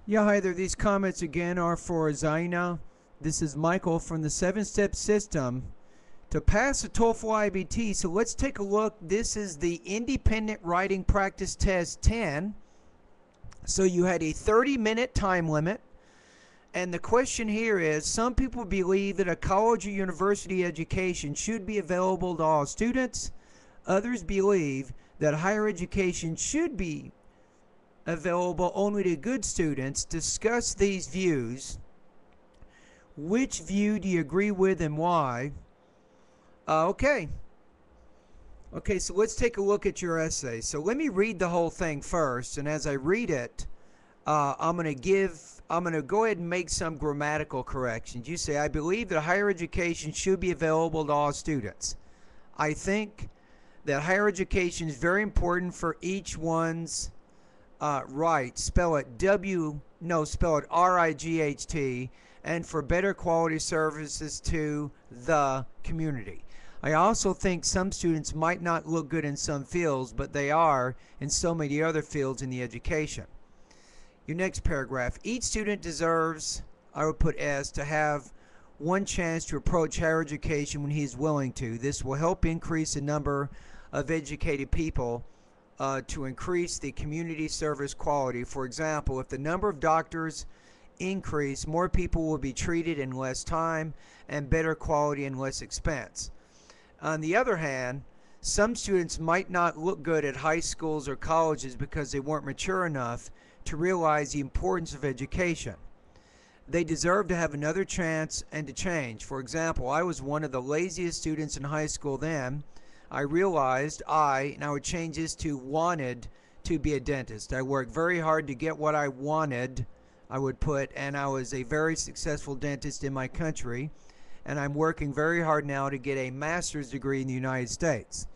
Yeah, hi there. These comments again are for Zaina. This is Michael from the 7-step system to pass the TOEFL IBT. So let's take a look. This is the independent writing practice test 10. So you had a 30-minute time limit. And the question here is, some people believe that a college or university education should be available to all students. Others believe that higher education should be available only to good students. Discuss these views. Which view do you agree with and why? Okay, so let's take a look at your essay. So let me read the whole thing first, and as I read it, I'm going to go ahead and make some grammatical corrections. You say, I believe that higher education should be available to all students. I think that higher education is very important for each one's right. Spell it R-I-G-H-T, and for better quality services to the community. I also think some students might not look good in some fields, but they are in so many other fields in the education. Your next paragraph. Each student deserves, I would put S, to have one chance to approach higher education when he is willing to. This will help increase the number of educated people to increase the community service quality. For example, if the number of doctors increase, more people will be treated in less time and better quality and less expense. On the other hand, some students might not look good at high schools or colleges because they weren't mature enough to realize the importance of education. They deserve to have another chance and to change. For example, I was one of the laziest students in high school then. I realized and I would change this to wanted to be a dentist. I worked very hard to get what I wanted, I would put, and I was a very successful dentist in my country, and I'm working very hard now to get a master's degree in the United States.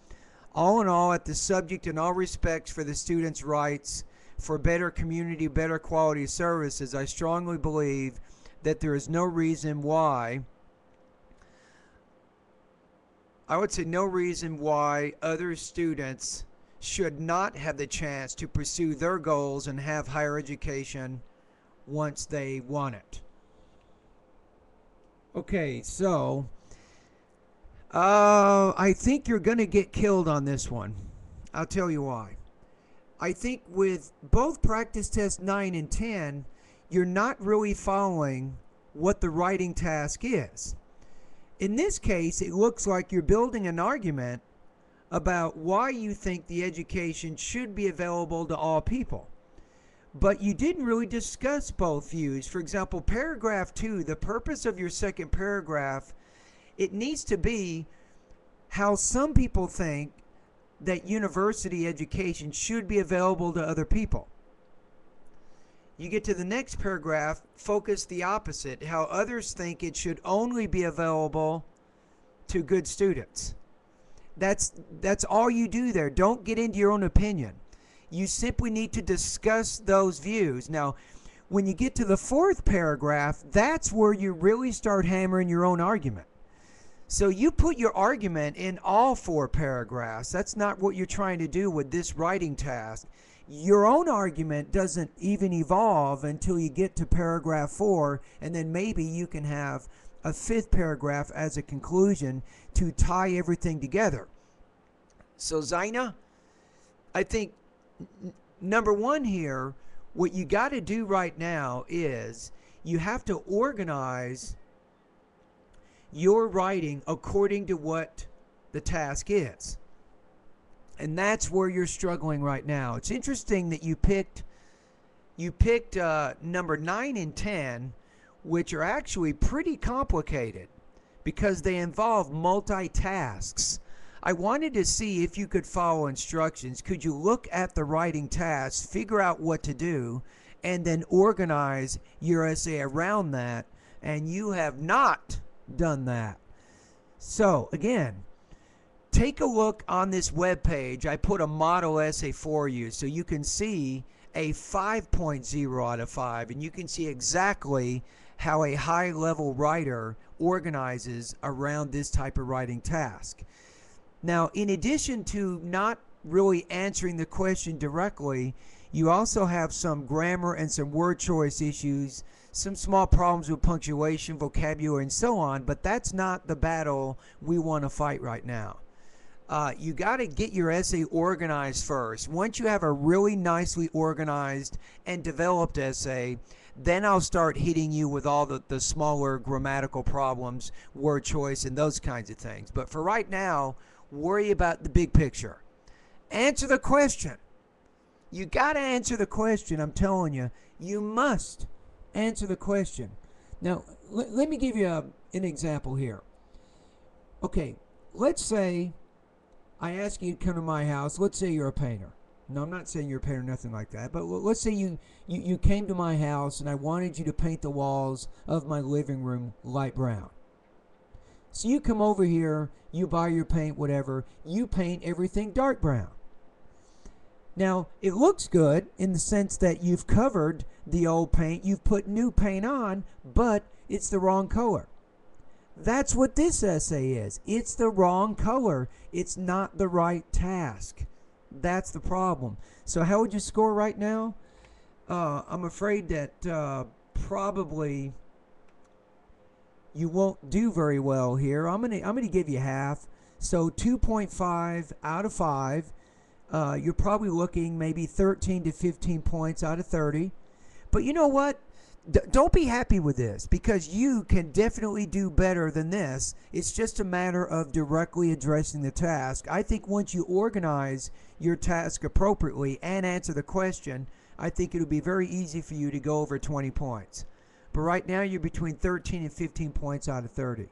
All in all, at the subject in all respects for the students' rights, for better community, better quality services, I strongly believe that there is no reason why, other students should not have the chance to pursue their goals and have higher education once they want it. Okay, so I think you're going to get killed on this one. I'll tell you why. I think with both practice test 9 and 10, you're not really following what the writing task is. In this case, it looks like you're building an argument about why you think the education should be available to all people. But you didn't really discuss both views. For example, paragraph 2, the purpose of your second paragraph, it needs to be how some people think that university education should be available to other people. You get to the next paragraph, focus the opposite, how others think it should only be available to good students. That's all you do there. Don't get into your own opinion. You simply need to discuss those views. Now, when you get to the fourth paragraph, that's where you really start hammering your own argument. So you put your argument in all 4 paragraphs. That's not what you're trying to do with this writing task. Your own argument doesn't even evolve until you get to paragraph 4, and then maybe you can have a 5th paragraph as a conclusion to tie everything together. So Zaina, I think number 1 here, what you got to do right now is you have to organize your writing according to what the task is. And that's where you're struggling right now. It's interesting that you picked number 9 and 10, which are actually pretty complicated because they involve multitasks. I wanted to see if you could follow instructions. Could you look at the writing tasks, figure out what to do, and then organize your essay around that? And you have not done that. So again, take a look on this web page. I put a model essay for you so you can see a 5.0 out of 5, and you can see exactly how a high-level writer organizes around this type of writing task. Now, in addition to not really answering the question directly, You also have some grammar and some word choice issues, some small problems with punctuation, vocabulary, and so on, but that's not the battle we want to fight right now. You got to get your essay organized first. Once you have a really nicely organized and developed essay, then I'll start hitting you with all the smaller grammatical problems, word choice, and those kinds of things. But for right now, worry about the big picture. Answer the question. You got to answer the question. I'm telling you, you must answer the question. Now, let me give you an example here. Okay, let's say I ask you to come to my house. Let's say you're a painter. No, I'm not saying you're a painter, nothing like that. But let's say you came to my house and I wanted you to paint the walls of my living room light brown. So you come over here, you buy your paint, whatever. You paint everything dark brown. Now, it looks good in the sense that you've covered the old paint, you've put new paint on, but it's the wrong color. That's what this essay is. It's the wrong color. It's not the right task. That's the problem. So how would you score right now? I'm afraid that probably you won't do very well here. I'm gonna give you half. So 2.5 out of 5. You're probably looking maybe 13 to 15 points out of 30. But you know what? Don't be happy with this, because you can definitely do better than this. It's just a matter of directly addressing the task. I think once you organize your task appropriately and answer the question, I think it'll be very easy for you to go over 20 points. But right now you're between 13 and 15 points out of 30.